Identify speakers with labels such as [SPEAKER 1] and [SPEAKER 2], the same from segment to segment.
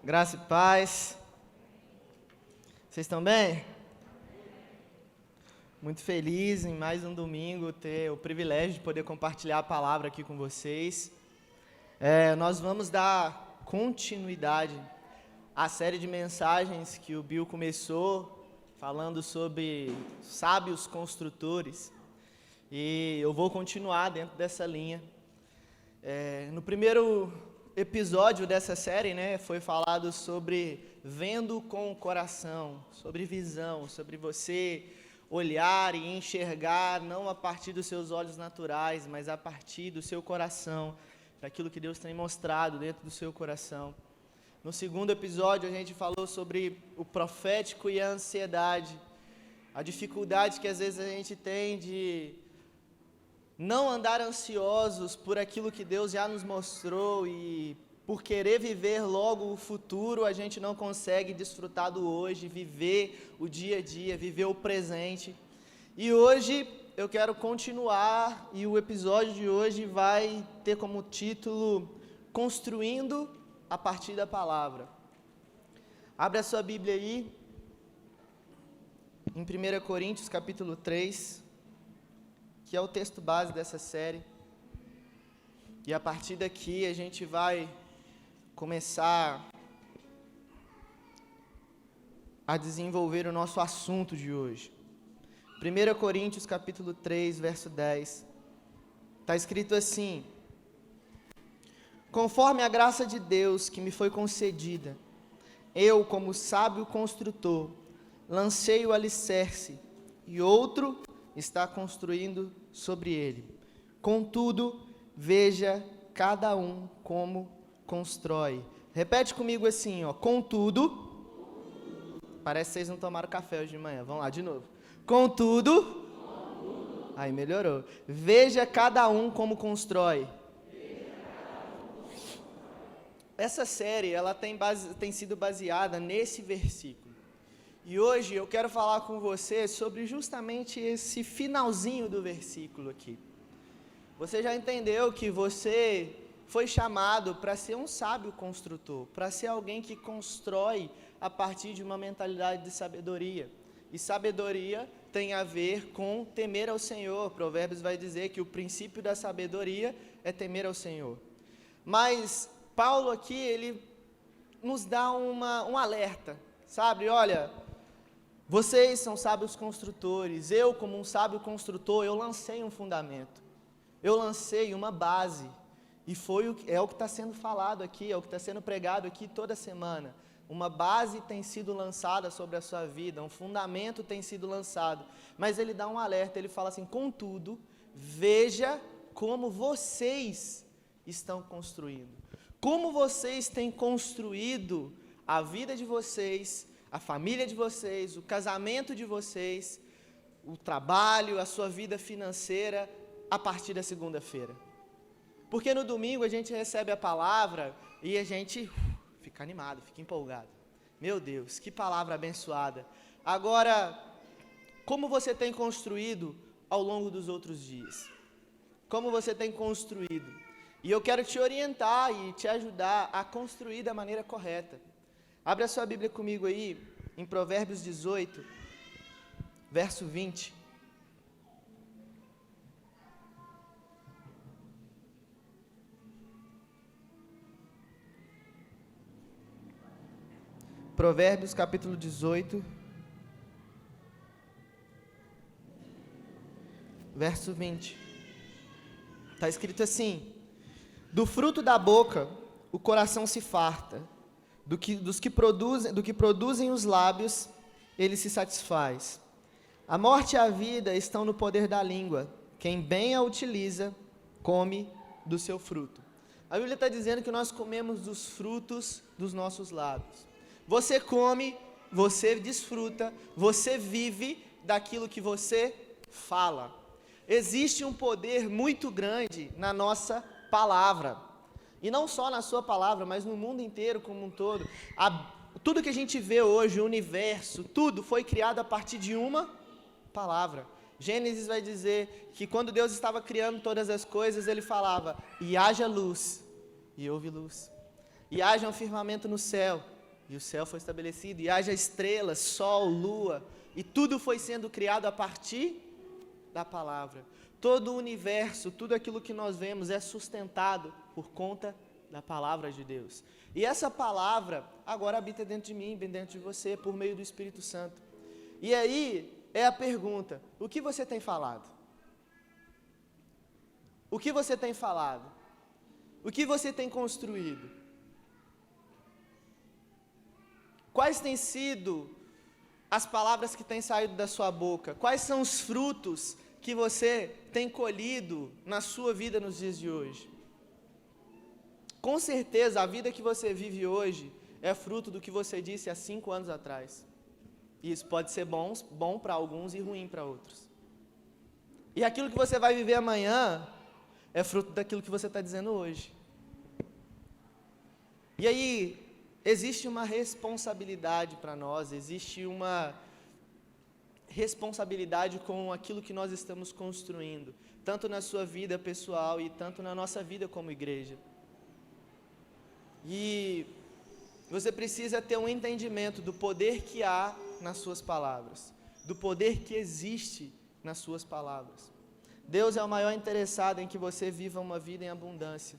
[SPEAKER 1] Graça e paz. Vocês estão bem? Muito feliz em mais um domingo ter o privilégio de poder compartilhar a palavra aqui com vocês. Nós vamos dar continuidade à série de mensagens que o Bill começou falando sobre sábios construtores. E eu vou continuar dentro dessa linha. No primeiro episódio dessa série, foi falado sobre vendo com o coração, sobre visão, sobre você olhar e enxergar não a partir dos seus olhos naturais, mas a partir do seu coração, daquilo que Deus tem mostrado dentro do seu coração. No segundo episódio, a gente falou sobre o profético e a ansiedade, a dificuldade que às vezes a gente tem de não andar ansiosos por aquilo que Deus já nos mostrou e por querer viver logo o futuro, a gente não consegue desfrutar do hoje, viver o dia a dia, viver o presente. E hoje eu quero continuar e o episódio de hoje vai ter como título Construindo a partir da palavra. Abre a sua Bíblia aí, em 1 Coríntios capítulo 3, que é o texto base dessa série. E a partir daqui a gente vai começar a desenvolver o nosso assunto de hoje. 1 Coríntios capítulo 3, verso 10. Está escrito assim: conforme a graça de Deus que me foi concedida, eu, como sábio construtor, lancei o alicerce, e outro está construindo sobre ele. Contudo, veja cada um como constrói. Repete comigo assim, contudo. Parece que vocês não tomaram café hoje de manhã. Vamos lá, de novo. Contudo. Aí, melhorou. Veja cada um como constrói. Essa série, ela tem sido baseada nesse versículo. E hoje eu quero falar com você sobre justamente esse finalzinho do versículo aqui. Você já entendeu que você foi chamado para ser um sábio construtor, para ser alguém que constrói a partir de uma mentalidade de sabedoria. E sabedoria tem a ver com temer ao Senhor. Provérbios vai dizer que o princípio da sabedoria é temer ao Senhor. Mas Paulo aqui, ele nos dá um alerta, sabe? Olha, vocês são sábios construtores, eu como um sábio construtor, eu lancei um fundamento, eu lancei uma base, e é o que está sendo falado aqui, é o que está sendo pregado aqui toda semana. Uma base tem sido lançada sobre a sua vida, um fundamento tem sido lançado, mas ele dá um alerta, ele fala assim: contudo, veja como vocês estão construindo, como vocês têm construído a vida de vocês, a família de vocês, o casamento de vocês, o trabalho, a sua vida financeira, a partir da segunda-feira. Porque no domingo a gente recebe a palavra e a gente fica animado, fica empolgado. Meu Deus, que palavra abençoada. Agora, como você tem construído ao longo dos outros dias? Como você tem construído? E eu quero te orientar e te ajudar a construir da maneira correta. Abre a sua Bíblia comigo aí, em Provérbios 18, verso 20. Provérbios capítulo 18, verso 20. Está escrito assim: do fruto da boca o coração se farta, do que produzem os lábios, ele se satisfaz. A morte e a vida estão no poder da língua. Quem bem a utiliza, come do seu fruto. A Bíblia está dizendo que nós comemos dos frutos dos nossos lábios. Você come, você desfruta, você vive daquilo que você fala. Existe um poder muito grande na nossa palavra. E não só na sua palavra, mas no mundo inteiro como um todo. Tudo que a gente vê hoje, o universo, tudo foi criado a partir de uma palavra. Gênesis vai dizer que quando Deus estava criando todas as coisas, ele falava: e haja luz, e houve luz. E haja um firmamento no céu, e o céu foi estabelecido, e haja estrelas, sol, lua, e tudo foi sendo criado a partir da palavra. Todo o universo, tudo aquilo que nós vemos é sustentado por conta da palavra de Deus. E essa palavra agora habita dentro de mim, bem dentro de você, por meio do Espírito Santo. E aí é a pergunta: o que você tem falado? O que você tem falado? O que você tem construído? Quais têm sido as palavras que têm saído da sua boca? Quais são os frutos que você tem colhido na sua vida nos dias de hoje? Com certeza, a vida que você vive hoje é fruto do que você disse há 5 anos atrás. E isso pode ser bom para alguns e ruim para outros. E aquilo que você vai viver amanhã é fruto daquilo que você está dizendo hoje. E aí, existe uma responsabilidade para nós, existe uma responsabilidade com aquilo que nós estamos construindo, tanto na sua vida pessoal e tanto na nossa vida como igreja. E você precisa ter um entendimento do poder que há nas suas palavras, do poder que existe nas suas palavras. Deus é o maior interessado em que você viva uma vida em abundância.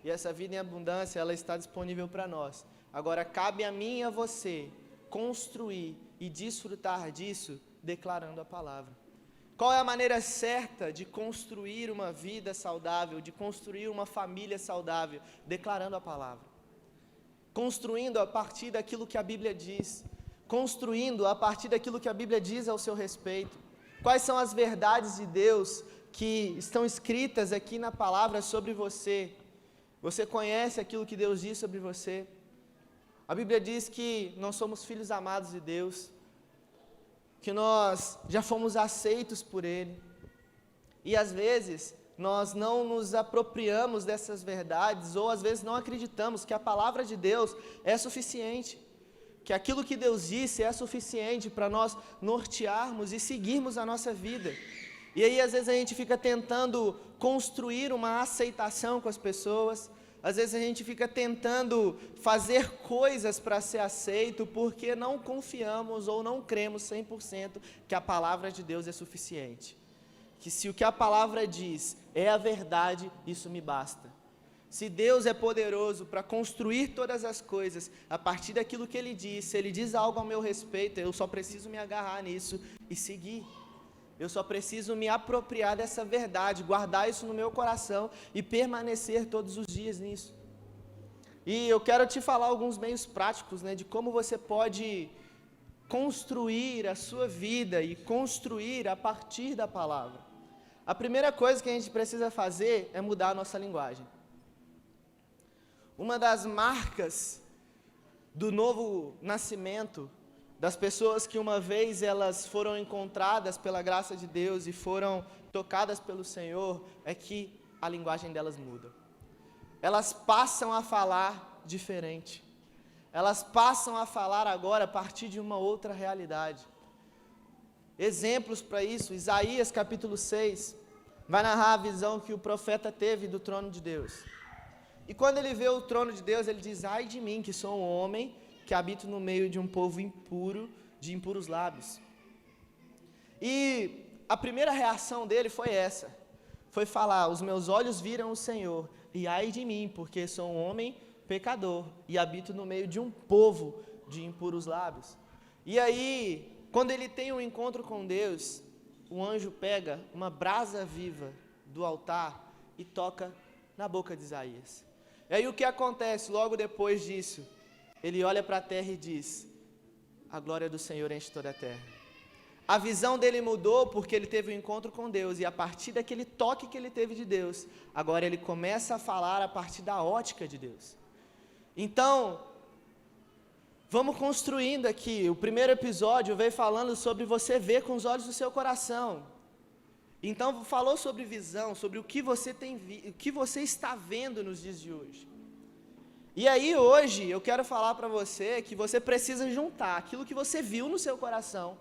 [SPEAKER 1] E essa vida em abundância, ela está disponível para nós. Agora, cabe a mim e a você construir e desfrutar disso, declarando a palavra. Qual é a maneira certa de construir uma vida saudável, de construir uma família saudável? Declarando a palavra. Construindo a partir daquilo que a Bíblia diz. Construindo a partir daquilo que a Bíblia diz ao seu respeito. Quais são as verdades de Deus que estão escritas aqui na palavra sobre você? Você conhece aquilo que Deus diz sobre você? A Bíblia diz que nós somos filhos amados de Deus, que nós já fomos aceitos por Ele, e às vezes nós não nos apropriamos dessas verdades, ou às vezes não acreditamos que a palavra de Deus é suficiente, que aquilo que Deus disse é suficiente para nós nortearmos e seguirmos a nossa vida. E aí às vezes a gente fica tentando construir uma aceitação com as pessoas, às vezes a gente fica tentando fazer coisas para ser aceito, porque não confiamos ou não cremos 100% que a palavra de Deus é suficiente. Que se o que a palavra diz é a verdade, isso me basta. Se Deus é poderoso para construir todas as coisas a partir daquilo que Ele diz, se Ele diz algo ao meu respeito, eu só preciso me agarrar nisso e seguir. Eu só preciso me apropriar dessa verdade, guardar isso no meu coração e permanecer todos os dias nisso. E eu quero te falar alguns meios práticos, de como você pode construir a sua vida e construir a partir da palavra. A primeira coisa que a gente precisa fazer é mudar a nossa linguagem. Uma das marcas do novo nascimento, das pessoas que uma vez elas foram encontradas pela graça de Deus e foram tocadas pelo Senhor, é que a linguagem delas muda. Elas passam a falar diferente. Elas passam a falar agora a partir de uma outra realidade. Exemplos para isso: Isaías capítulo 6, vai narrar a visão que o profeta teve do trono de Deus. E quando ele vê o trono de Deus, ele diz: ai de mim, que sou um homem que habito no meio de um povo impuro, de impuros lábios. E a primeira reação dele foi essa, foi falar: os meus olhos viram o Senhor, e ai de mim, porque sou um homem pecador, e habito no meio de um povo de impuros lábios. E aí, quando ele tem um encontro com Deus, o anjo pega uma brasa viva do altar e toca na boca de Isaías. E aí o que acontece logo depois disso? Ele olha para a terra e diz: a glória do Senhor enche toda a terra. A visão dele mudou porque ele teve um encontro com Deus, e a partir daquele toque que ele teve de Deus, agora ele começa a falar a partir da ótica de Deus. Então, vamos construindo aqui. O primeiro episódio veio falando sobre você ver com os olhos do seu coração. Então, falou sobre visão, sobre o que você o que você está vendo nos dias de hoje. E aí hoje eu quero falar para você que você precisa juntar aquilo que você viu no seu coração,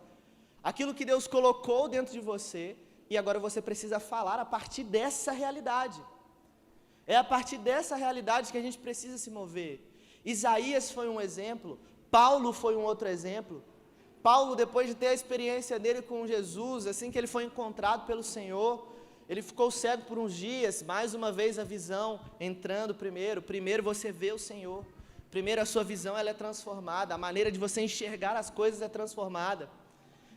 [SPEAKER 1] aquilo que Deus colocou dentro de você, e agora você precisa falar a partir dessa realidade. É a partir dessa realidade que a gente precisa se mover. Isaías foi um exemplo, Paulo foi um outro exemplo. Paulo, depois de ter a experiência dele com Jesus, assim que ele foi encontrado pelo Senhor, ele ficou cego por uns dias, mais uma vez a visão entrando primeiro você vê o Senhor, primeiro a sua visão ela é transformada, a maneira de você enxergar as coisas é transformada.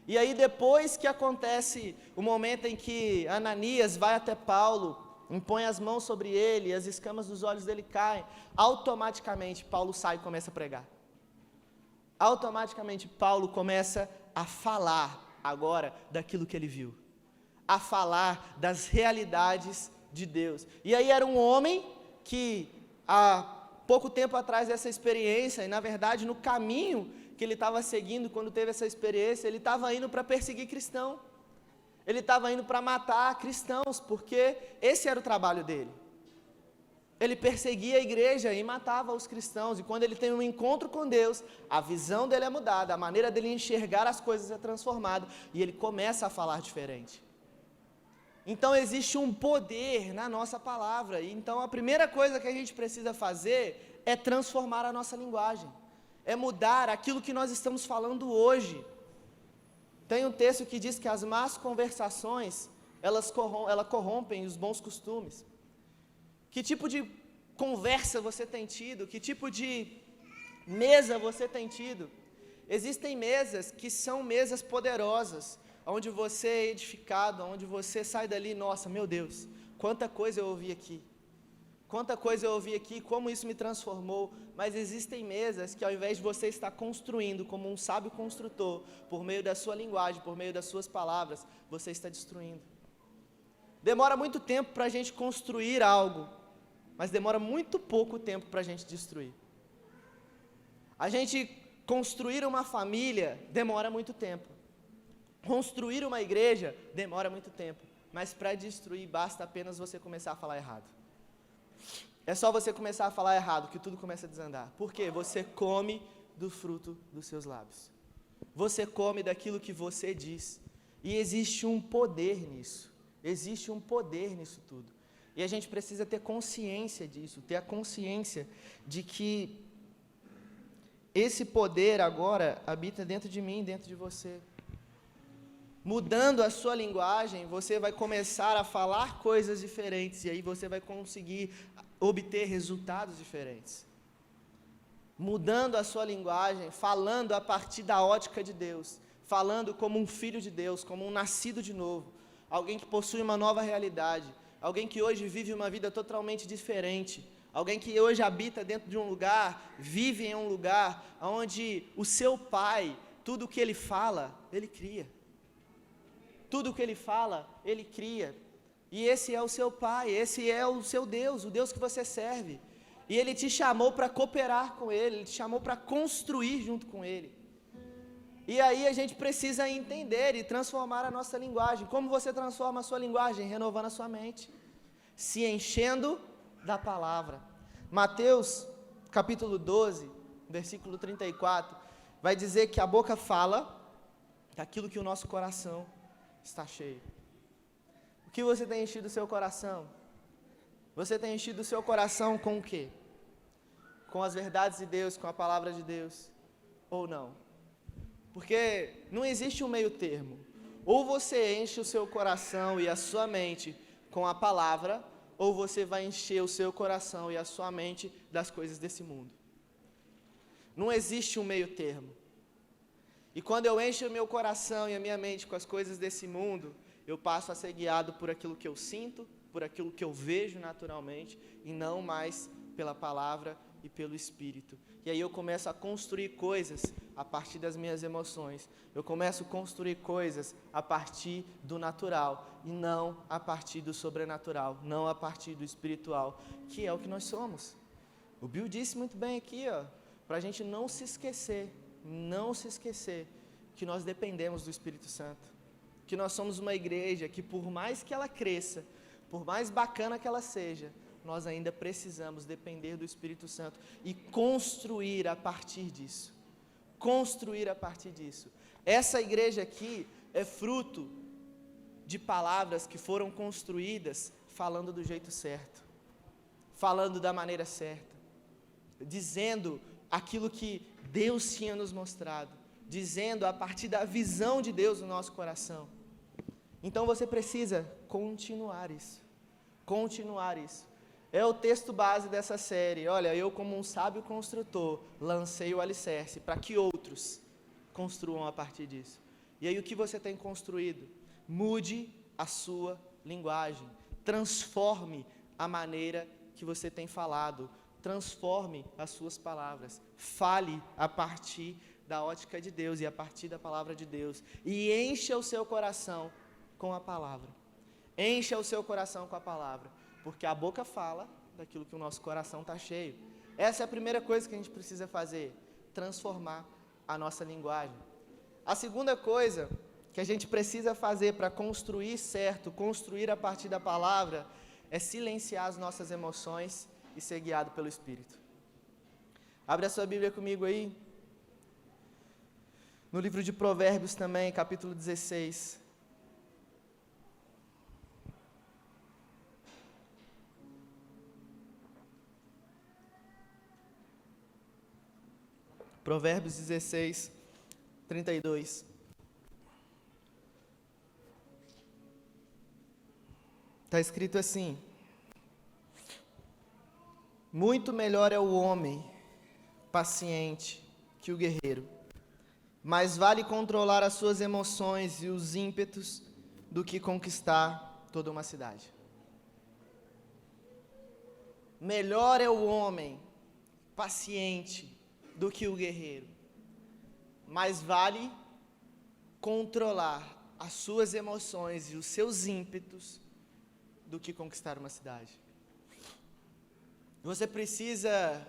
[SPEAKER 1] E aí depois que acontece o momento em que Ananias vai até Paulo, impõe as mãos sobre ele, as escamas dos olhos dele caem, automaticamente Paulo sai e começa a pregar. Automaticamente Paulo começa a falar agora daquilo que ele viu, a falar das realidades de Deus. E aí era um homem que há pouco tempo atrás dessa experiência, e na verdade no caminho que ele estava seguindo quando teve essa experiência, ele estava indo para perseguir cristão, ele estava indo para matar cristãos, porque esse era o trabalho dele. Ele perseguia a igreja e matava os cristãos, e quando ele tem um encontro com Deus, a visão dele é mudada, a maneira dele enxergar as coisas é transformada, e ele começa a falar diferente. Então existe um poder na nossa palavra, e então a primeira coisa que a gente precisa fazer é transformar a nossa linguagem, é mudar aquilo que nós estamos falando hoje. Tem um texto que diz que as más conversações, elas corrompem os bons costumes. Que tipo de conversa você tem tido? Que tipo de mesa você tem tido? Existem mesas que são mesas poderosas, onde você é edificado, onde você sai dali, nossa, meu Deus, quanta coisa eu ouvi aqui. Quanta coisa eu ouvi aqui, como isso me transformou. Mas existem mesas que ao invés de você estar construindo como um sábio construtor, por meio da sua linguagem, por meio das suas palavras, você está destruindo. Demora muito tempo para a gente construir algo, mas demora muito pouco tempo para a gente destruir. A gente construir uma família demora muito tempo. Construir uma igreja demora muito tempo. Mas para destruir basta apenas você começar a falar errado. É só você começar a falar errado que tudo começa a desandar. Por quê? Você come do fruto dos seus lábios. Você come daquilo que você diz. E existe um poder nisso. Existe um poder nisso tudo. E a gente precisa ter consciência disso, ter a consciência de que esse poder agora habita dentro de mim, dentro de você. Mudando a sua linguagem, você vai começar a falar coisas diferentes, e aí você vai conseguir obter resultados diferentes. Mudando a sua linguagem, falando a partir da ótica de Deus, falando como um filho de Deus, como um nascido de novo, alguém que possui uma nova realidade, alguém que hoje vive uma vida totalmente diferente, alguém que hoje habita dentro de um lugar, vive em um lugar onde o seu pai, tudo o que ele fala, ele cria. Tudo o que ele fala, ele cria. E esse é o seu pai, esse é o seu Deus, o Deus que você serve. E ele te chamou para cooperar com ele te chamou para construir junto com ele. E aí a gente precisa entender e transformar a nossa linguagem. Como você transforma a sua linguagem? Renovando a sua mente, se enchendo da palavra. Mateus, capítulo 12, versículo 34, vai dizer que a boca fala daquilo que o nosso coração está cheio. O que você tem enchido o seu coração? Você tem enchido o seu coração com o quê? Com as verdades de Deus, com a palavra de Deus? Ou não? Porque não existe um meio termo. Ou você enche o seu coração e a sua mente com a palavra, ou você vai encher o seu coração e a sua mente das coisas desse mundo. Não existe um meio termo. E quando eu encho o meu coração e a minha mente com as coisas desse mundo, eu passo a ser guiado por aquilo que eu sinto, por aquilo que eu vejo naturalmente, e não mais pela palavra e pelo Espírito. E aí eu começo a construir coisas a partir das minhas emoções. Eu começo a construir coisas a partir do natural, e não a partir do sobrenatural, não a partir do espiritual, que é o que nós somos. O Bill disse muito bem aqui, para a gente não se esquecer que nós dependemos do Espírito Santo, que nós somos uma igreja que, por mais que ela cresça, por mais bacana que ela seja, nós ainda precisamos depender do Espírito Santo e construir a partir disso. Construir a partir disso. Essa igreja aqui é fruto de palavras que foram construídas falando do jeito certo, falando da maneira certa, dizendo aquilo que Deus tinha nos mostrado, dizendo a partir da visão de Deus no nosso coração. Então você precisa continuar isso. Continuar isso. É o texto base dessa série. Olha, eu como um sábio construtor, lancei o alicerce para que outros construam a partir disso. E aí o que você tem construído? Mude a sua linguagem. Transforme a maneira que você tem falado. Transforme as suas palavras. Fale a partir da ótica de Deus e a partir da palavra de Deus. E encha o seu coração com a palavra. Encha o seu coração com a palavra. Porque a boca fala daquilo que o nosso coração está cheio. Essa é a primeira coisa que a gente precisa fazer. Transformar a nossa linguagem. A segunda coisa que a gente precisa fazer para construir certo, construir a partir da palavra, é silenciar as nossas emoções e ser guiado pelo Espírito. Abre a sua Bíblia comigo aí. No livro de Provérbios também, capítulo 16. Provérbios 16, 32. Está escrito assim: muito melhor é o homem paciente que o guerreiro, mais vale controlar as suas emoções e os ímpetos do que conquistar toda uma cidade. Melhor é o homem paciente do que o guerreiro, mais vale controlar as suas emoções e os seus ímpetos do que conquistar uma cidade. Você precisa,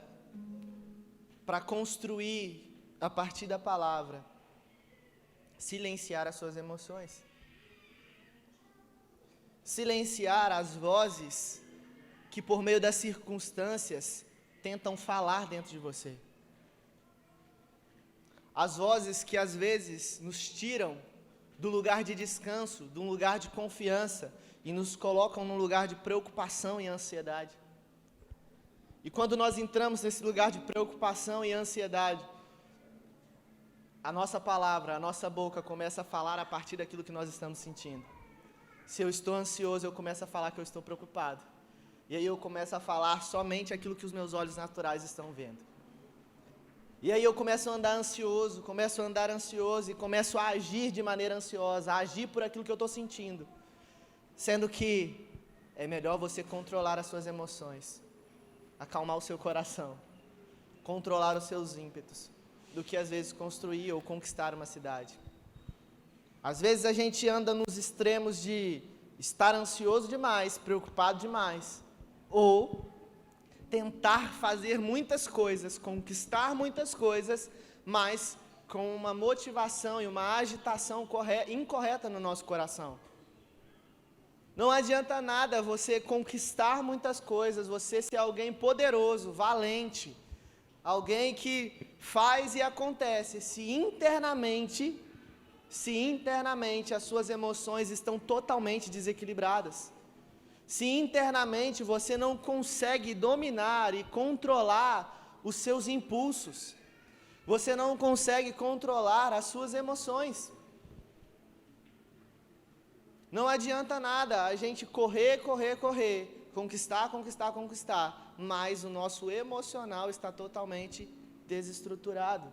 [SPEAKER 1] para construir a partir da palavra, silenciar as suas emoções. Silenciar as vozes que por meio das circunstâncias tentam falar dentro de você. As vozes que às vezes nos tiram do lugar de descanso, de um lugar de confiança e nos colocam num lugar de preocupação e ansiedade. E quando nós entramos nesse lugar de preocupação e ansiedade, a nossa palavra, a nossa boca começa a falar a partir daquilo que nós estamos sentindo. Se eu estou ansioso, eu começo a falar que eu estou preocupado. E aí eu começo a falar somente aquilo que os meus olhos naturais estão vendo. E aí eu começo a andar ansioso, e começo a agir de maneira ansiosa, a agir por aquilo que eu estou sentindo. Sendo que é melhor você controlar as suas emoções, acalmar o seu coração, controlar os seus ímpetos, do que às vezes construir ou conquistar uma cidade. Às vezes a gente anda nos extremos de estar ansioso demais, preocupado demais, ou tentar fazer muitas coisas, conquistar muitas coisas, mas com uma motivação e uma agitação incorreta no nosso coração. Não adianta nada você conquistar muitas coisas, você ser alguém poderoso, valente, alguém que faz e acontece, se internamente as suas emoções estão totalmente desequilibradas. Se internamente você não consegue dominar e controlar os seus impulsos, você não consegue controlar as suas emoções. Não adianta nada a gente correr, conquistar, mas o nosso emocional está totalmente desestruturado.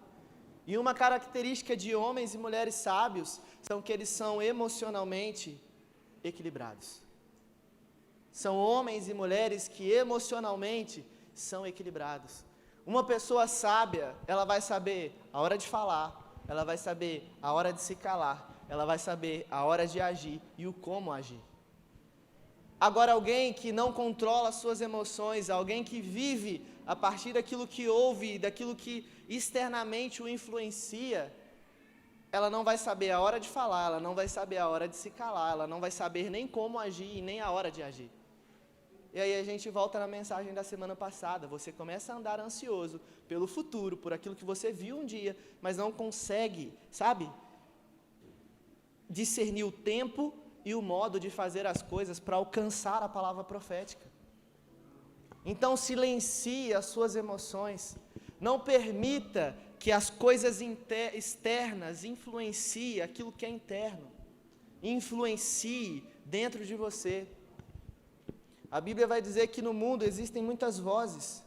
[SPEAKER 1] E uma característica de homens e mulheres sábios são que eles são emocionalmente equilibrados. São homens e mulheres que emocionalmente são equilibrados. Uma pessoa sábia, ela vai saber a hora de falar, ela vai saber a hora de se calar, ela vai saber a hora de agir e o como agir. Agora, alguém que não controla as suas emoções, alguém que vive a partir daquilo que ouve, daquilo que externamente o influencia, ela não vai saber a hora de falar, ela não vai saber a hora de se calar, ela não vai saber nem como agir e nem a hora de agir. E aí a gente volta na mensagem da semana passada, você começa a andar ansioso pelo futuro, por aquilo que você viu um dia, mas não consegue, discernir o tempo e o modo de fazer as coisas para alcançar a palavra profética. Então silencie as suas emoções, não permita que as coisas externas influenciem aquilo que é interno, influencie dentro de você. A Bíblia vai dizer que no mundo existem muitas vozes,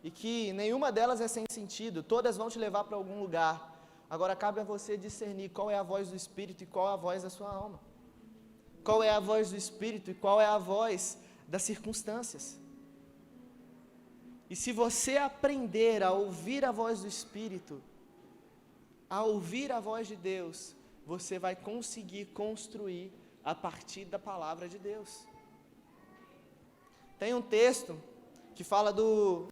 [SPEAKER 1] e que nenhuma delas é sem sentido, todas vão te levar para algum lugar. Agora cabe a você discernir qual é a voz do Espírito e qual é a voz da sua alma. Qual é a voz do Espírito e qual é a voz das circunstâncias. E se você aprender a ouvir a voz do Espírito, a ouvir a voz de Deus, você vai conseguir construir a partir da palavra de Deus. Tem um texto que fala do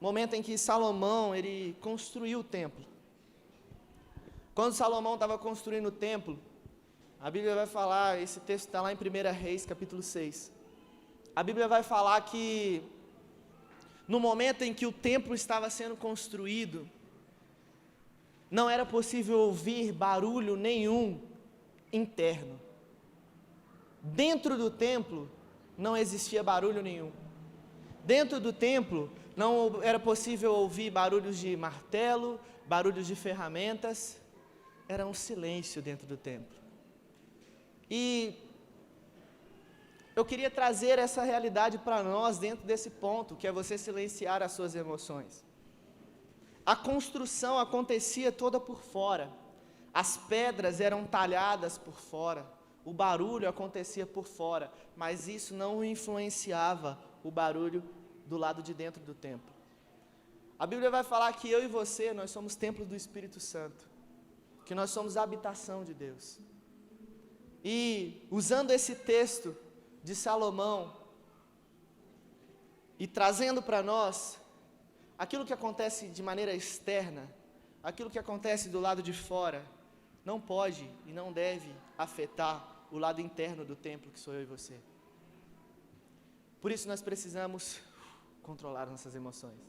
[SPEAKER 1] momento em que Salomão, ele construiu o templo. Quando Salomão estava construindo o templo, a Bíblia vai falar, esse texto está lá em 1 Reis, capítulo 6. A Bíblia vai falar que no momento em que o templo estava sendo construído, não era possível ouvir barulho nenhum interno. Dentro do templo não existia barulho nenhum. Dentro do templo não era possível ouvir barulhos de martelo, barulhos de ferramentas. Era um silêncio dentro do templo. E eu queria trazer essa realidade para nós dentro desse ponto, que é você silenciar as suas emoções. A construção acontecia toda por fora. As pedras eram talhadas por fora. O barulho acontecia por fora, mas isso não influenciava o barulho do lado de dentro do templo. A Bíblia vai falar que eu e você, nós somos templos do Espírito Santo, que nós somos a habitação de Deus. E usando esse texto de Salomão e trazendo para nós aquilo que acontece de maneira externa, aquilo que acontece do lado de fora, não pode e não deve afetar o lado interno do templo, que sou eu e você. Por isso nós precisamos controlar nossas emoções,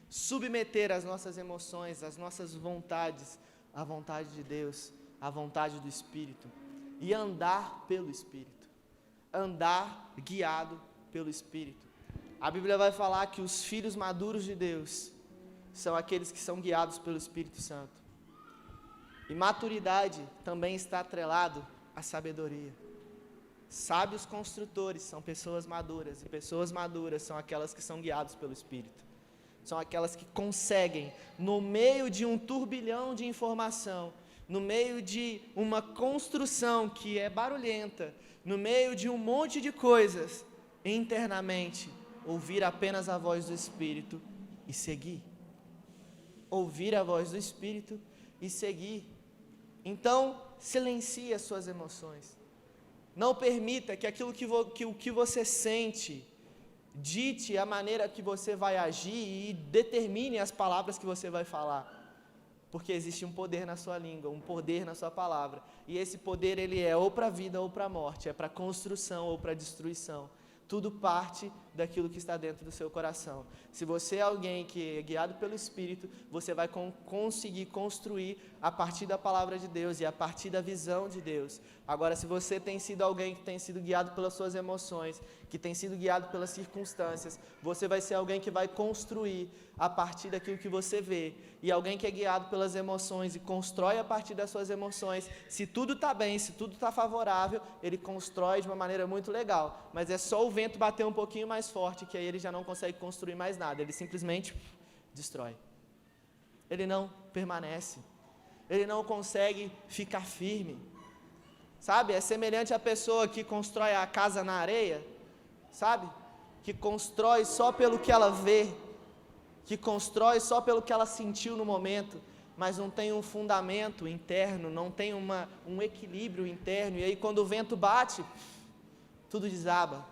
[SPEAKER 1] submeter as nossas emoções, as nossas vontades, à vontade de Deus, à vontade do Espírito, e andar pelo Espírito, andar guiado pelo Espírito. A Bíblia vai falar que os filhos maduros de Deus são aqueles que são guiados pelo Espírito Santo. E maturidade também está atrelado à sabedoria. Sábios construtores são pessoas maduras, e pessoas maduras são aquelas que são guiadas pelo Espírito. São aquelas que conseguem, no meio de um turbilhão de informação, no meio de uma construção que é barulhenta, no meio de um monte de coisas, internamente, ouvir apenas a voz do Espírito e seguir. Ouvir a voz do Espírito e seguir. Então, silencie as suas emoções. Não permita que aquilo que você sente dite a maneira que você vai agir e determine as palavras que você vai falar. Porque existe um poder na sua língua, um poder na sua palavra. E esse poder, ele é ou para a vida ou para a morte, é para a construção ou para a destruição. Tudo parte daquilo que está dentro do seu coração. Se você é alguém que é guiado pelo Espírito, você vai conseguir construir a partir da palavra de Deus e a partir da visão de Deus. Agora, se você tem sido alguém que tem sido guiado pelas suas emoções, que tem sido guiado pelas circunstâncias, você vai ser alguém que vai construir a partir daquilo que você vê. E alguém que é guiado pelas emoções e constrói a partir das suas emoções, se tudo está bem, se tudo está favorável, ele constrói de uma maneira muito legal. Mas é só o vento bater um pouquinho mais forte, que aí ele já não consegue construir mais nada. Ele simplesmente destrói. Ele não permanece. Ele não consegue ficar firme. Sabe? É semelhante à pessoa que constrói a casa na areia, sabe? Que constrói só pelo que ela vê, que constrói só pelo que ela sentiu no momento, mas não tem um fundamento interno, não tem um equilíbrio interno, e aí quando o vento bate, tudo desaba.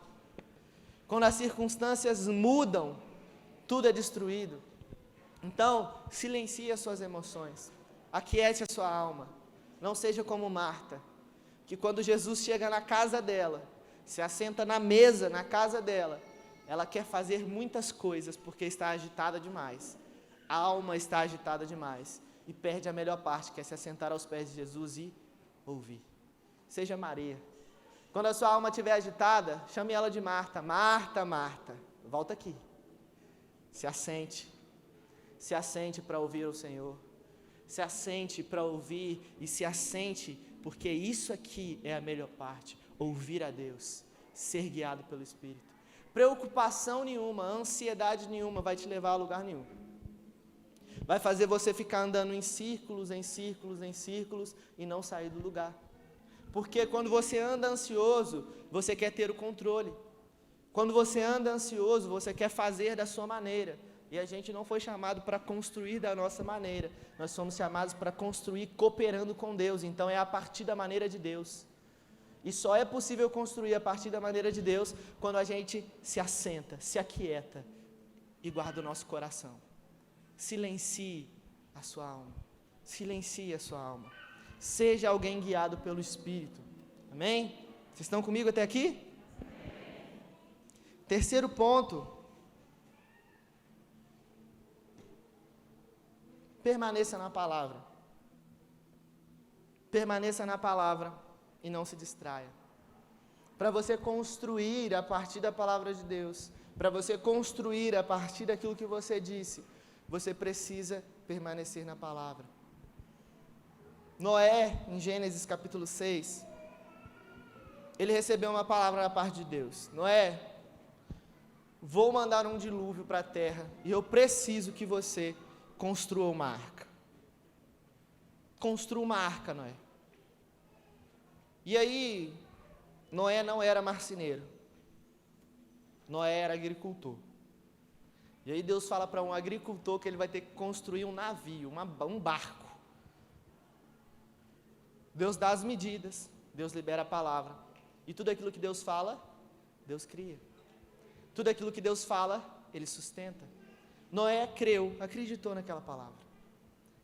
[SPEAKER 1] Quando as circunstâncias mudam, tudo é destruído. Então, silencie as suas emoções, aquiete a sua alma, não seja como Marta, que quando Jesus chega na casa dela, se assenta na mesa na casa dela, ela quer fazer muitas coisas porque está agitada demais, a alma está agitada demais, e perde a melhor parte, que é se assentar aos pés de Jesus e ouvir. Seja Maria. Quando a sua alma estiver agitada, chame ela de Marta. Marta, Marta, volta aqui, se assente, se assente para ouvir o Senhor. Se assente para ouvir e se assente, porque isso aqui é a melhor parte, ouvir a Deus, ser guiado pelo Espírito. Preocupação nenhuma, ansiedade nenhuma vai te levar a lugar nenhum. Vai fazer você ficar andando em círculos, em círculos, em círculos e não sair do lugar. Porque quando você anda ansioso, você quer ter o controle. Quando você anda ansioso, você quer fazer da sua maneira. E a gente não foi chamado para construir da nossa maneira. Nós somos chamados para construir cooperando com Deus. Então é a partir da maneira de Deus. E só é possível construir a partir da maneira de Deus quando a gente se assenta, se aquieta e guarda o nosso coração. Silencie a sua alma. Silencie a sua alma. Seja alguém guiado pelo Espírito. Amém? Vocês estão comigo até aqui? Terceiro ponto. Permaneça na palavra. Permaneça na palavra e não se distraia. Para você construir a partir da palavra de Deus, para você construir a partir daquilo que você disse, você precisa permanecer na palavra. Noé, em Gênesis capítulo 6, ele recebeu uma palavra da parte de Deus. Noé, vou mandar um dilúvio para a terra e eu preciso que você construa uma arca. Construa uma arca, Noé. E aí, Noé não era marceneiro. Noé era agricultor. E aí Deus fala para um agricultor que ele vai ter que construir um navio, um barco. Deus dá as medidas, Deus libera a palavra. E tudo aquilo que Deus fala, Deus cria. Tudo aquilo que Deus fala, Ele sustenta. Noé creu, acreditou naquela palavra.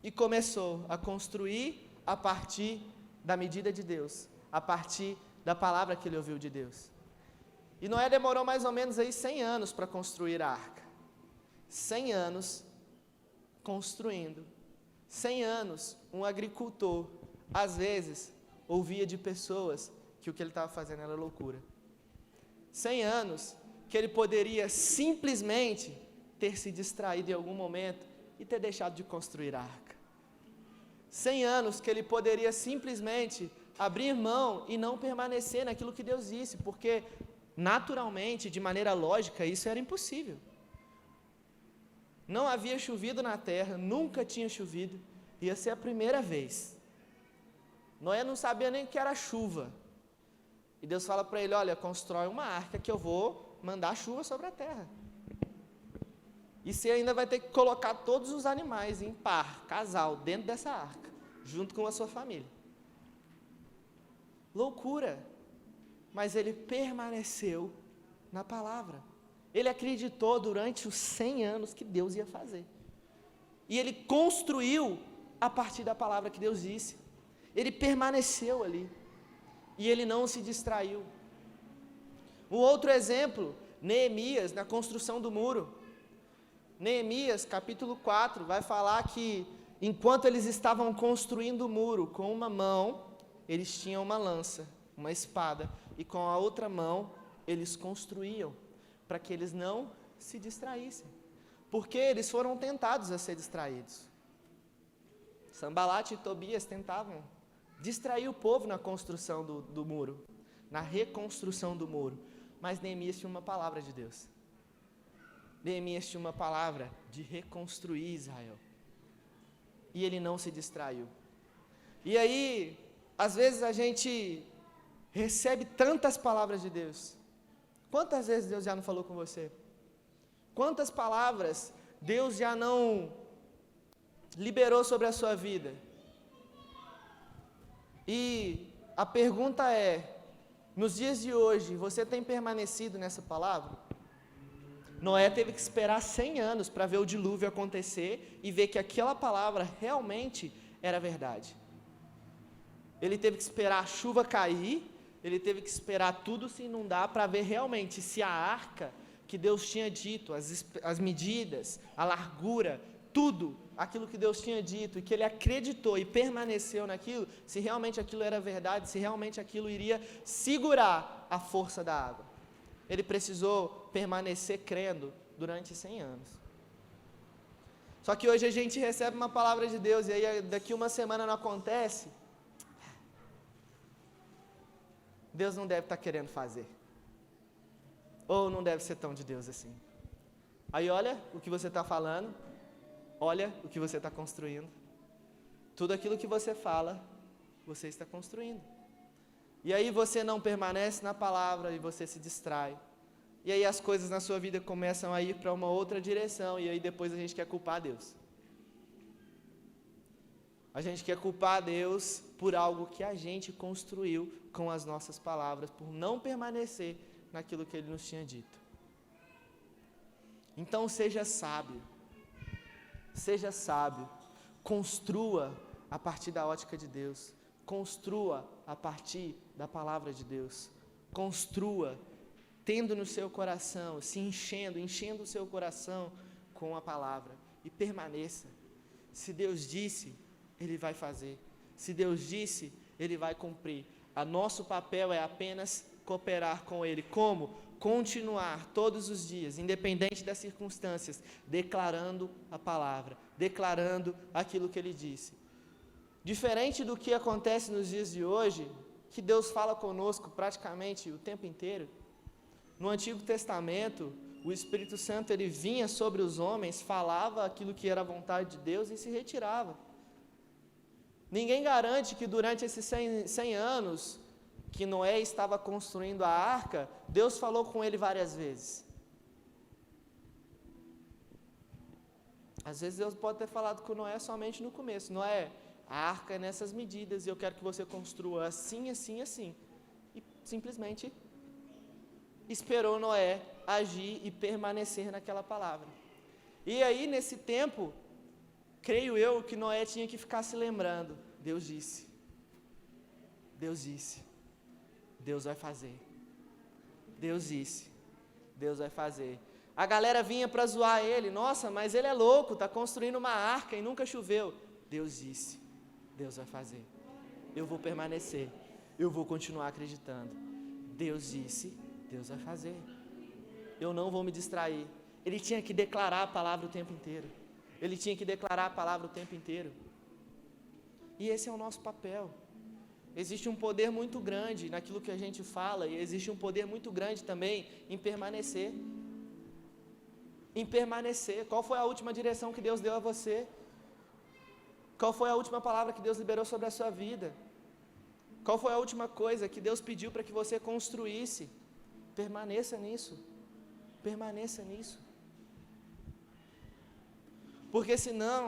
[SPEAKER 1] E começou a construir a partir da medida de Deus, a partir da palavra que ele ouviu de Deus. E Noé demorou mais ou menos aí 100 anos para construir a arca. 100 anos construindo. 100 anos, um agricultor, às vezes, ouvia de pessoas que o que ele estava fazendo era loucura. 100 anos que ele poderia simplesmente ter se distraído em algum momento e ter deixado de construir a arca. 100 anos que ele poderia simplesmente abrir mão e não permanecer naquilo que Deus disse, porque naturalmente, de maneira lógica, isso era impossível. Não havia chovido na terra, nunca tinha chovido, ia ser a primeira vez. Noé não sabia nem o que era chuva. E Deus fala para ele, olha, constrói uma arca que eu vou mandar chuva sobre a terra. E você ainda vai ter que colocar todos os animais em par, casal, dentro dessa arca, junto com a sua família. Loucura. Mas ele permaneceu na palavra. Ele acreditou durante os 100 anos que Deus ia fazer. E ele construiu a partir da palavra que Deus disse. Ele permaneceu ali. E ele não se distraiu. Um outro exemplo, Neemias, na construção do muro. Neemias, capítulo 4, vai falar que enquanto eles estavam construindo o muro, com uma mão, eles tinham uma lança, uma espada, e com a outra mão, eles construíam, para que eles não se distraíssem, porque eles foram tentados a ser distraídos. Sambalate e Tobias tentavam distrair o povo na construção do muro, na reconstrução do muro, mas Neemias tinha uma palavra de Deus. Neemias tinha uma palavra de reconstruir Israel. E ele não se distraiu. E aí, às vezes a gente recebe tantas palavras de Deus. Quantas vezes Deus já não falou com você? Quantas palavras Deus já não liberou sobre a sua vida? E a pergunta é, nos dias de hoje, você tem permanecido nessa palavra? Noé teve que esperar 100 anos para ver o dilúvio acontecer e ver que aquela palavra realmente era verdade. Ele teve que esperar a chuva cair, ele teve que esperar tudo se inundar para ver realmente se a arca que Deus tinha dito, as medidas, a largura, tudo aquilo que Deus tinha dito e que ele acreditou e permaneceu naquilo, se realmente aquilo era verdade, se realmente aquilo iria segurar a força da água. Ele precisou permanecer crendo durante 100 anos. Só que hoje a gente recebe uma palavra de Deus e aí daqui uma semana não acontece. Deus não deve estar querendo fazer. Ou não deve ser tão de Deus assim. Aí olha o que você está falando, olha o que você está construindo. Tudo aquilo que você fala, você está construindo. E aí você não permanece na palavra e você se distrai. E aí as coisas na sua vida começam a ir para uma outra direção. E aí depois a gente quer culpar Deus. A gente quer culpar Deus por algo que a gente construiu com as nossas palavras, por não permanecer naquilo que Ele nos tinha dito. Então seja sábio, construa a partir da ótica de Deus, construa a partir da palavra de Deus, construa tendo no seu coração, se enchendo o seu coração com a palavra e permaneça. Se Deus disse, Ele vai fazer. Se Deus disse, Ele vai cumprir. O nosso papel é apenas cooperar com Ele. Como? Continuar todos os dias, independente das circunstâncias, declarando a palavra, declarando aquilo que Ele disse. Diferente do que acontece nos dias de hoje, que Deus fala conosco praticamente o tempo inteiro. No Antigo Testamento, o Espírito Santo ele vinha sobre os homens, falava aquilo que era a vontade de Deus e se retirava. Ninguém garante que durante esses 100 anos que Noé estava construindo a arca, Deus falou com ele várias vezes. Às vezes Deus pode ter falado com Noé somente no começo. Noé, a arca é nessas medidas e eu quero que você construa assim, assim, assim. E simplesmente esperou Noé agir e permanecer naquela palavra. E aí, nesse tempo, creio eu que Noé tinha que ficar se lembrando. Deus disse. Deus disse. Deus vai fazer. Deus disse. Deus vai fazer. A galera vinha para zoar ele. Nossa, mas ele é louco, está construindo uma arca e nunca choveu. Deus disse. Deus vai fazer. Eu vou permanecer. Eu vou continuar acreditando. Deus disse. Deus vai fazer. Eu não vou me distrair. Ele tinha que declarar a palavra o tempo inteiro. Ele tinha que declarar a palavra o tempo inteiro. E esse é o nosso papel. Existe um poder muito grande naquilo que a gente fala e existe um poder muito grande também em permanecer. Em permanecer. Qual foi a última direção que Deus deu a você? Qual foi a última palavra que Deus liberou sobre a sua vida? Qual foi a última coisa que Deus pediu para que você construísse? Permaneça nisso. Permaneça nisso. Porque senão,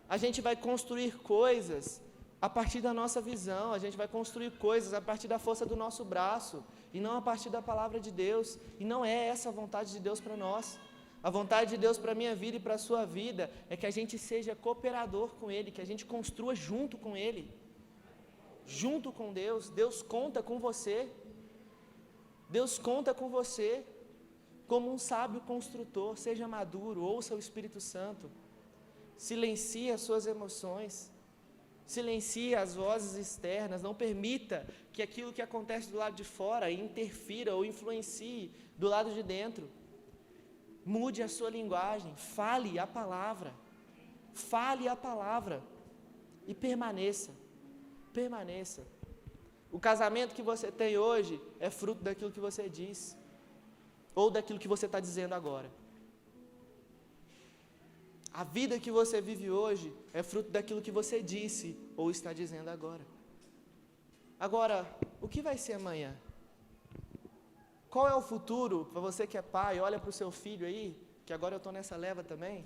[SPEAKER 1] a gente vai construir coisas a partir da nossa visão, a gente vai construir coisas a partir da força do nosso braço, e não a partir da palavra de Deus, e não é essa a vontade de Deus para nós. A vontade de Deus para a minha vida e para a sua vida é que a gente seja cooperador com Ele, que a gente construa junto com Ele, junto com Deus. Deus conta com você, Deus conta com você, como um sábio construtor. Seja maduro, ouça o Espírito Santo, silencie as suas emoções, silencie as vozes externas, não permita que aquilo que acontece do lado de fora interfira ou influencie do lado de dentro. Mude a sua linguagem, fale a palavra e permaneça. O casamento que você tem hoje é fruto daquilo que você diz, ou daquilo que você está dizendo agora. A vida que você vive hoje é fruto daquilo que você disse ou está dizendo agora. Agora, o que vai ser amanhã? Qual é o futuro para você que é pai? Olha para o seu filho aí, que agora eu estou nessa leva também.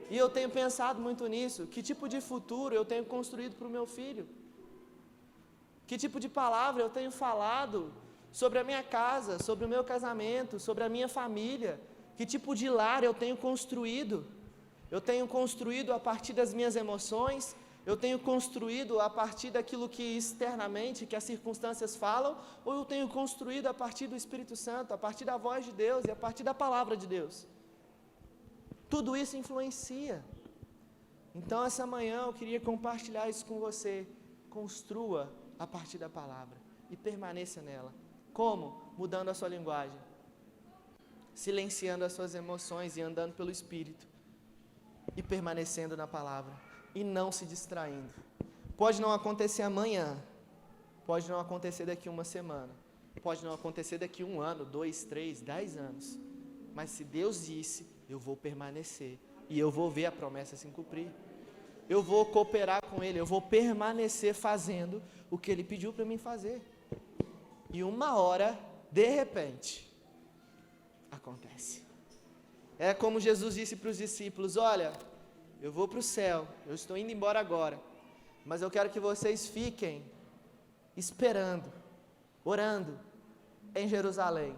[SPEAKER 1] E eu tenho pensado muito nisso. Que tipo de futuro eu tenho construído para o meu filho? Que tipo de palavra eu tenho falado sobre a minha casa, sobre o meu casamento, sobre a minha família? Que tipo de lar eu tenho construído? Eu tenho construído a partir das minhas emoções? Eu tenho construído a partir daquilo que externamente, que as circunstâncias falam? Ou eu tenho construído a partir do Espírito Santo, a partir da voz de Deus e a partir da palavra de Deus? Tudo isso influencia. Então essa manhã eu queria compartilhar isso com você. Construa a partir da palavra e permaneça nela. Como? Mudando a sua linguagem, silenciando as suas emoções e andando pelo Espírito. e permanecendo na palavra, e não se distraindo. Pode não acontecer amanhã, pode não acontecer daqui uma semana, pode não acontecer daqui 1 ano, 2, 3, 10 anos, mas se Deus disse, eu vou permanecer, e eu vou ver a promessa se cumprir. Eu vou cooperar com Ele, eu vou permanecer fazendo o que Ele pediu para mim fazer. E uma hora, de repente, acontece. É como Jesus disse para os discípulos, olha, eu vou para o céu, eu estou indo embora agora, mas eu quero que vocês fiquem esperando, orando em Jerusalém,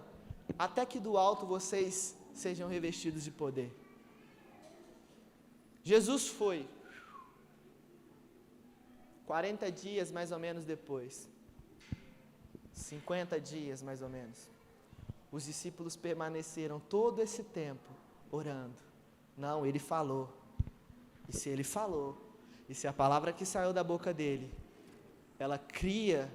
[SPEAKER 1] até que do alto vocês sejam revestidos de poder. Jesus foi, 40 dias mais ou menos depois, 50 dias mais ou menos, os discípulos permaneceram todo esse tempo orando. Não, ele falou, e se ele falou, e se a palavra que saiu da boca dele, ela cria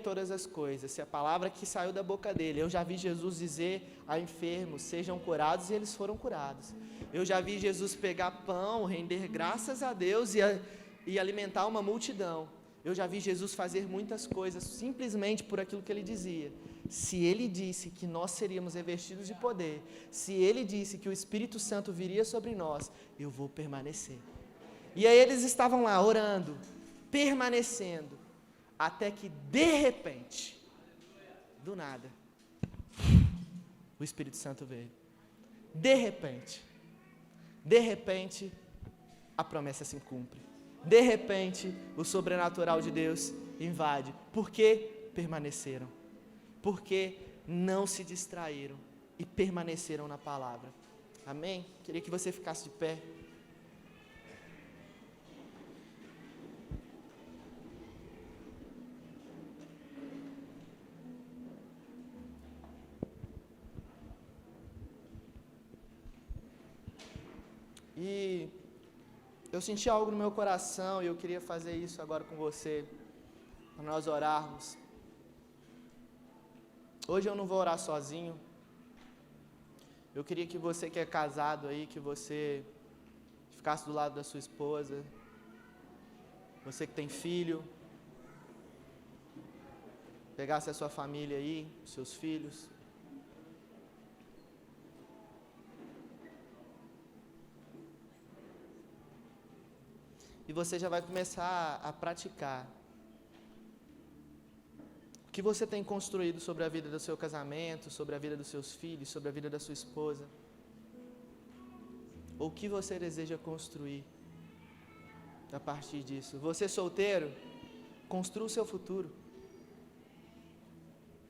[SPEAKER 1] todas as coisas, se a palavra que saiu da boca dele, eu já vi Jesus dizer a enfermos, sejam curados, e eles foram curados. Eu já vi Jesus pegar pão, render graças a Deus e alimentar uma multidão. Eu já vi Jesus fazer muitas coisas simplesmente por aquilo que ele dizia. Se ele disse que nós seríamos revestidos de poder, se ele disse que o Espírito Santo viria sobre nós, eu vou permanecer. E aí eles estavam lá orando, permanecendo, até que de repente, do nada, o Espírito Santo veio. De repente, a promessa se cumpre. De repente, o sobrenatural de Deus invade. Porque permaneceram. Porque não se distraíram e permaneceram na palavra. Amém? Queria que você ficasse de pé. E eu senti algo no meu coração e eu queria fazer isso agora com você, para nós orarmos. Hoje eu não vou orar sozinho. Eu queria que você que é casado aí, que você ficasse do lado da sua esposa. Você que tem filho, pegasse a sua família aí, seus filhos. E você já vai começar a praticar o que você tem construído sobre a vida do seu casamento, sobre a vida dos seus filhos, sobre a vida da sua esposa. Ou o que você deseja construir a partir disso. Você solteiro, construa o seu futuro.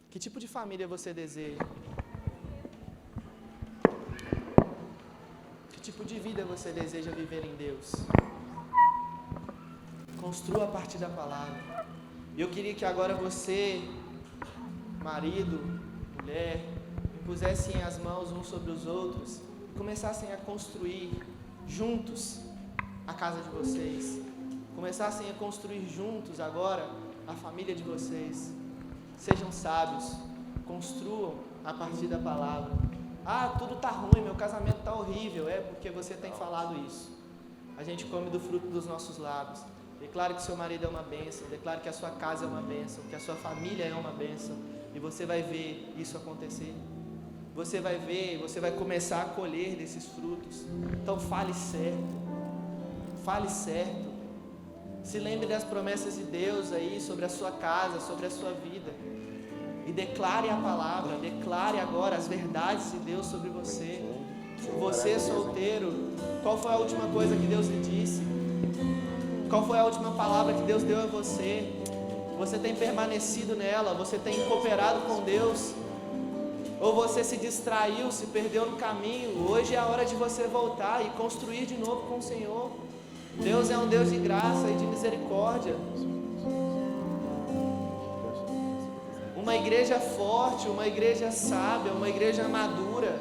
[SPEAKER 1] Que tipo de família você deseja? Que tipo de vida você deseja viver em Deus? Construa a partir da palavra. E eu queria que agora você, marido, mulher, pusessem as mãos uns sobre os outros e começassem a construir juntos a casa de vocês. Começassem a construir juntos agora a família de vocês. Sejam sábios, construam a partir da palavra. Ah, tudo está ruim, meu casamento está horrível. É porque você tem falado isso. A gente come do fruto dos nossos lábios. Declare que seu marido é uma bênção, declare que a sua casa é uma bênção, que a sua família é uma bênção, e você vai ver isso acontecer. Você vai ver, você vai começar a colher desses frutos. Então fale certo, se lembre das promessas de Deus aí sobre a sua casa, sobre a sua vida, e declare a palavra, declare agora as verdades de Deus sobre você. Você solteiro, qual foi a última coisa que Deus lhe disse? Qual foi a última palavra que Deus deu a você? Você tem permanecido nela? Você tem cooperado com Deus? Ou você se distraiu, se perdeu no caminho? Hoje é a hora de você voltar e construir de novo com o Senhor. Deus é um Deus de graça e de misericórdia. Uma igreja forte, uma igreja sábia, uma igreja madura,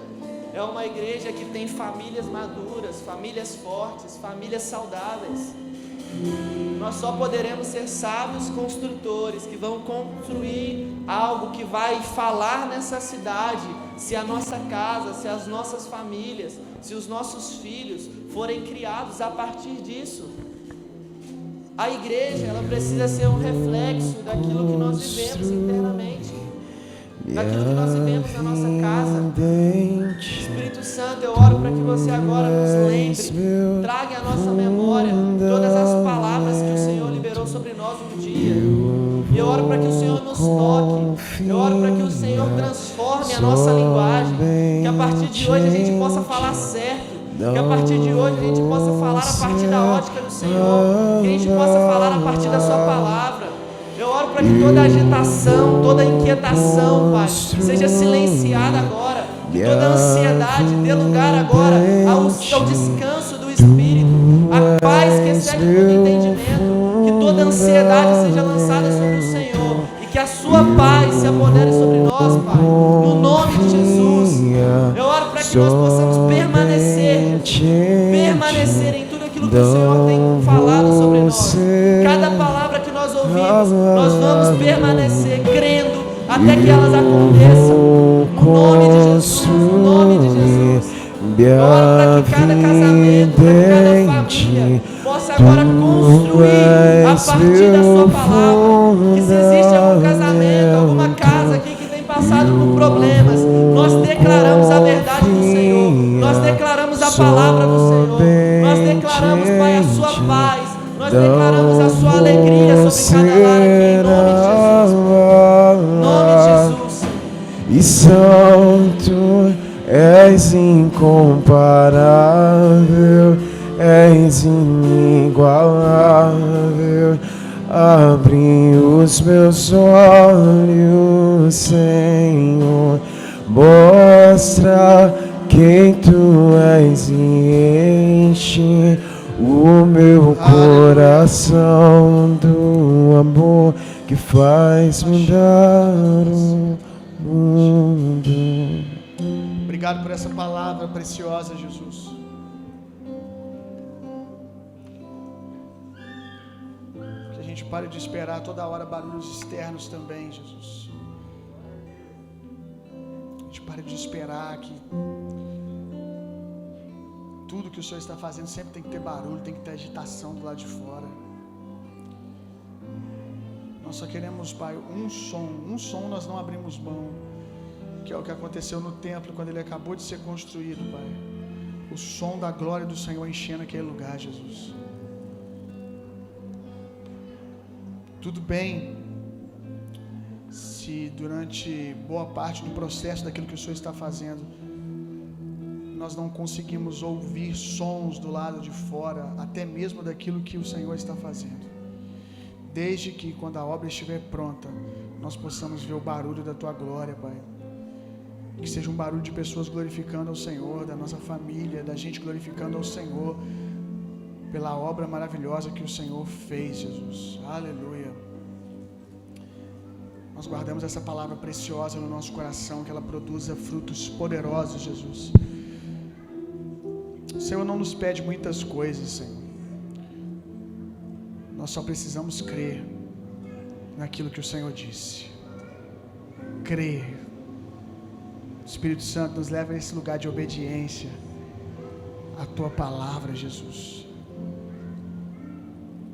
[SPEAKER 1] é uma igreja que tem famílias maduras, famílias fortes, famílias saudáveis. Nós só poderemos ser sábios construtores que vão construir algo que vai falar nessa cidade, se a nossa casa, se as nossas famílias, se os nossos filhos forem criados a partir disso. A igreja, ela precisa ser um reflexo daquilo que nós vivemos internamente, daquilo que nós vivemos na nossa casa. Espírito Santo, eu oro para que você agora nos lembre, traga à nossa memória todas as palavras que o Senhor liberou sobre nós um dia. E eu oro para que o Senhor nos toque, eu oro para que o Senhor transforme a nossa linguagem, que a partir de hoje a gente possa falar certo, que a partir de hoje a gente possa falar a partir da ótica do Senhor, que a gente possa falar a partir da sua palavra. Eu oro para que toda agitação, toda inquietação, Pai, seja silenciada agora, que toda ansiedade dê lugar agora ao descanso do Espírito, a paz que excede todo entendimento, que toda ansiedade seja lançada sobre o Senhor e que a sua paz se apodere sobre nós, Pai, no nome de Jesus. Eu oro para que nós possamos permanecer em tudo aquilo que o Senhor tem falado sobre nós. Cada palavra que nós ouvimos, nós vamos permanecer crendo até que elas aconteçam. No nome de Jesus, no nome de Jesus. Eu oro para que cada casamento, para que cada família possa agora construir a partir da sua palavra. Que se existe algum casamento, alguma casa aqui que tem passado por problemas, nós declaramos a verdade do Senhor, nós declaramos a palavra do Senhor, nós declaramos, Pai, a sua paz, nós declaramos a sua alegria sobre cada lar aqui, em nome de Jesus.
[SPEAKER 2] E santo és incomparável, és inigualável. Abre os meus olhos, Senhor, mostra quem tu és e enche o meu coração do amor que faz mudar o mundo.
[SPEAKER 3] Obrigado por essa palavra preciosa, Jesus. Que a gente pare de esperar toda hora barulhos externos também, Jesus. A gente pare de esperar que tudo que o Senhor está fazendo sempre tem que ter barulho, tem que ter agitação do lado de fora. Nós só queremos, Pai, um som nós não abrimos mão, que é o que aconteceu no templo quando ele acabou de ser construído, Pai. O som da glória do Senhor enchendo aquele lugar, Jesus. Tudo bem se durante boa parte do processo daquilo que o Senhor está fazendo, nós não conseguimos ouvir sons do lado de fora, até mesmo daquilo que o Senhor está fazendo. Desde que, quando a obra estiver pronta, nós possamos ver o barulho da Tua glória, Pai. Que seja um barulho de pessoas glorificando ao Senhor, da nossa família, da gente glorificando ao Senhor, pela obra maravilhosa que o Senhor fez, Jesus. Aleluia. Nós guardamos essa palavra preciosa no nosso coração, que ela produza frutos poderosos, Jesus. O Senhor não nos pede muitas coisas, Senhor. Nós só precisamos crer naquilo que o Senhor disse. Crer. O Espírito Santo nos leva a esse lugar de obediência à Tua palavra, Jesus.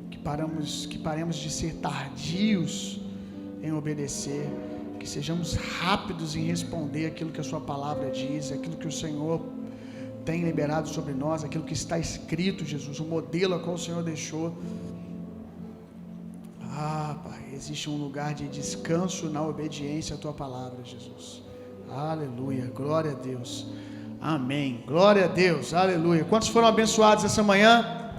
[SPEAKER 3] Que paremos de ser tardios em obedecer, que sejamos rápidos em responder aquilo que a Sua palavra diz, aquilo que o Senhor tem liberado sobre nós, aquilo que está escrito, Jesus, o modelo a qual o Senhor deixou. Pai, existe um lugar de descanso na obediência à Tua palavra, Jesus. Aleluia, glória a Deus. Amém, glória a Deus, aleluia. Quantos foram abençoados essa manhã?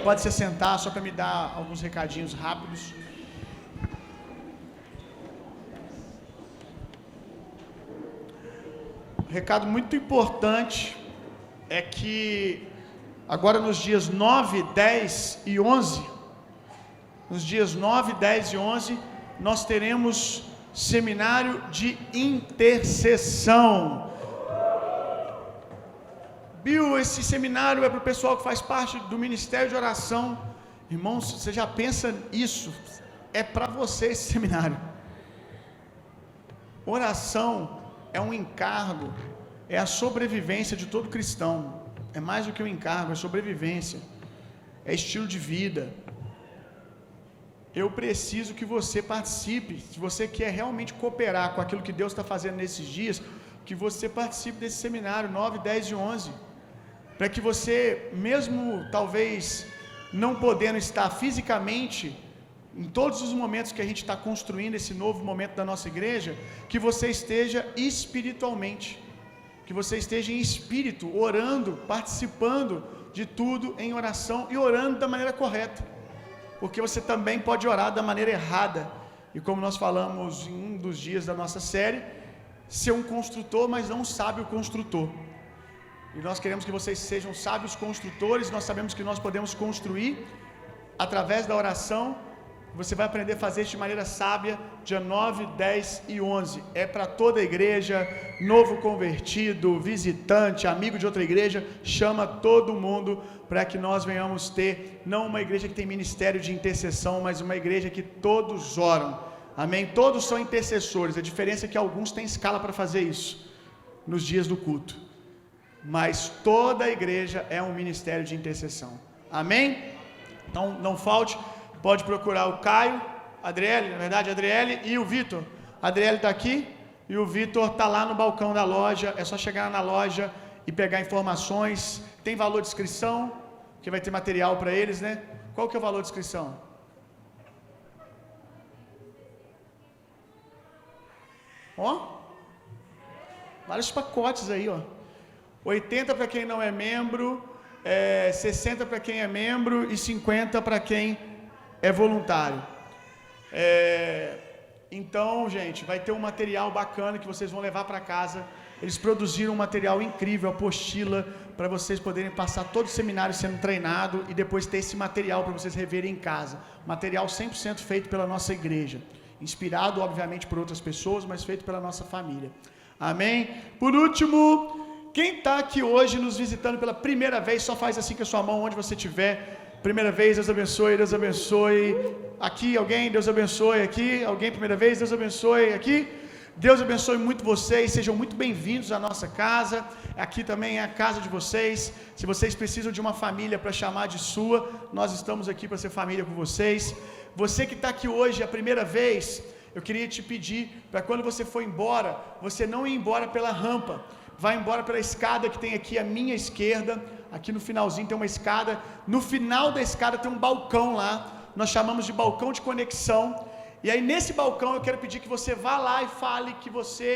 [SPEAKER 3] Pode se sentar, só para me dar alguns recadinhos rápidos. Recado muito importante é que agora nos dias 9, 10 e 11, nos dias 9, 10 e 11, nós teremos seminário de intercessão. Bill, esse seminário é para o pessoal que faz parte do Ministério de Oração Irmãos, você já pensa isso? É para você esse seminário. Oração é um encargo, é a sobrevivência de todo cristão. É mais do que um encargo, é sobrevivência, é estilo de vida. Eu preciso que você participe. Se você quer realmente cooperar com aquilo que Deus está fazendo nesses dias, que você participe desse seminário 9, 10 e 11. Para que você, mesmo talvez não podendo estar fisicamente em todos os momentos que a gente está construindo esse novo momento da nossa igreja, que você esteja espiritualmente, que você esteja em espírito, orando, participando de tudo em oração e orando da maneira correta, porque você também pode orar da maneira errada, e como nós falamos em um dos dias da nossa série, ser um construtor, mas não um sábio construtor. E nós queremos que vocês sejam sábios construtores. Nós sabemos que nós podemos construir através da oração. Você vai aprender a fazer isso de maneira sábia, dia 9, 10 e 11. É para toda a igreja, novo convertido, visitante, amigo de outra igreja, chama todo mundo para que nós venhamos ter, não uma igreja que tem ministério de intercessão, mas uma igreja que todos oram. Amém? Todos são intercessores. A diferença é que alguns têm escala para fazer isso nos dias do culto. Mas toda a igreja é um ministério de intercessão. Amém? Então não falte, pode procurar o Caio, Adriele, na verdade Adriele e o Vitor. A Adriele está aqui e o Vitor está lá no balcão da loja. É só chegar na loja e pegar informações. Tem valor de inscrição, que vai ter material para eles, né? Qual que é o valor de inscrição? Ó, vários pacotes aí, ó. 80 para quem não é membro, 60 para quem é membro e 50 para quem é voluntário. Então, gente, vai ter um material bacana que vocês vão levar para casa. Eles produziram um material incrível, apostila, para vocês poderem passar todo o seminário sendo treinado e depois ter esse material para vocês reverem em casa. Material 100% feito pela nossa igreja. Inspirado, obviamente, por outras pessoas, mas feito pela nossa família. Amém? Por último, quem está aqui hoje nos visitando pela primeira vez, só faz assim com a sua mão onde você estiver. Primeira vez, Deus abençoe, Deus abençoe. Aqui, alguém, Deus abençoe. Aqui, alguém, primeira vez, Deus abençoe. Aqui, Deus abençoe muito vocês, sejam muito bem-vindos à nossa casa. Aqui também é a casa de vocês. Se vocês precisam de uma família para chamar de sua, nós estamos aqui para ser família com vocês. Você que está aqui hoje a primeira vez, eu queria te pedir para quando você for embora, você não ir embora pela rampa. Vai embora pela escada que tem aqui à minha esquerda. Aqui no finalzinho tem uma escada. No final da escada tem um balcão lá. Nós chamamos de balcão de conexão. E aí nesse balcão eu quero pedir que você vá lá e fale que você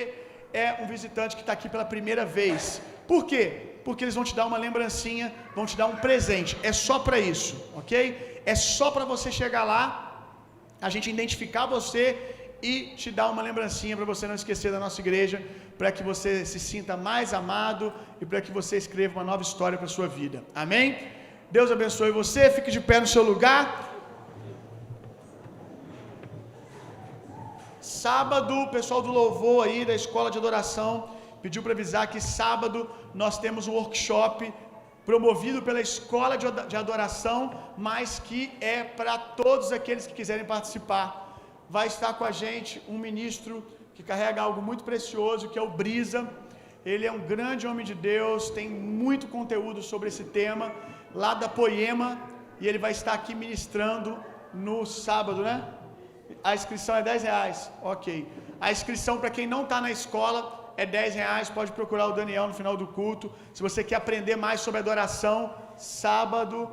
[SPEAKER 3] é um visitante que está aqui pela primeira vez. Por quê? Porque eles vão te dar uma lembrancinha, vão te dar um presente. É só para isso, ok? É só para você chegar lá, a gente identificar você e te dar uma lembrancinha para você não esquecer da nossa igreja, para que você se sinta mais amado e para que você escreva uma nova história para a sua vida. Amém? Deus abençoe você, fique de pé no seu lugar. Sábado, o pessoal do louvor aí da escola de adoração pediu para avisar que sábado nós temos um workshop promovido pela escola de adoração, mas que é para todos aqueles que quiserem participar. Vai estar com a gente um ministro que carrega algo muito precioso, que é o Brisa. Ele é um grande homem de Deus, tem muito conteúdo sobre esse tema, lá da Poema, e ele vai estar aqui ministrando no sábado, né? A inscrição é R$10, ok. A inscrição para quem não está na escola é R$10, pode procurar o Daniel no final do culto. Se você quer aprender mais sobre adoração, sábado,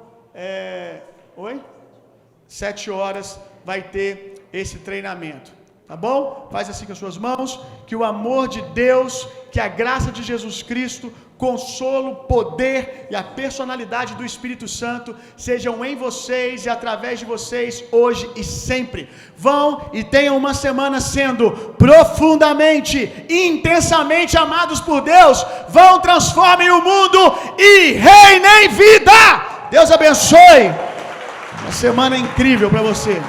[SPEAKER 3] 7 horas, vai ter esse treinamento. Tá bom? Faz assim com as suas mãos. Que o amor de Deus, que a graça de Jesus Cristo, consolo, poder e a personalidade do Espírito Santo sejam em vocês e através de vocês hoje e sempre. Vão e tenham uma semana sendo profundamente e intensamente amados por Deus. Vão, transformem o mundo e reinem vida. Deus abençoe. Uma semana incrível para você.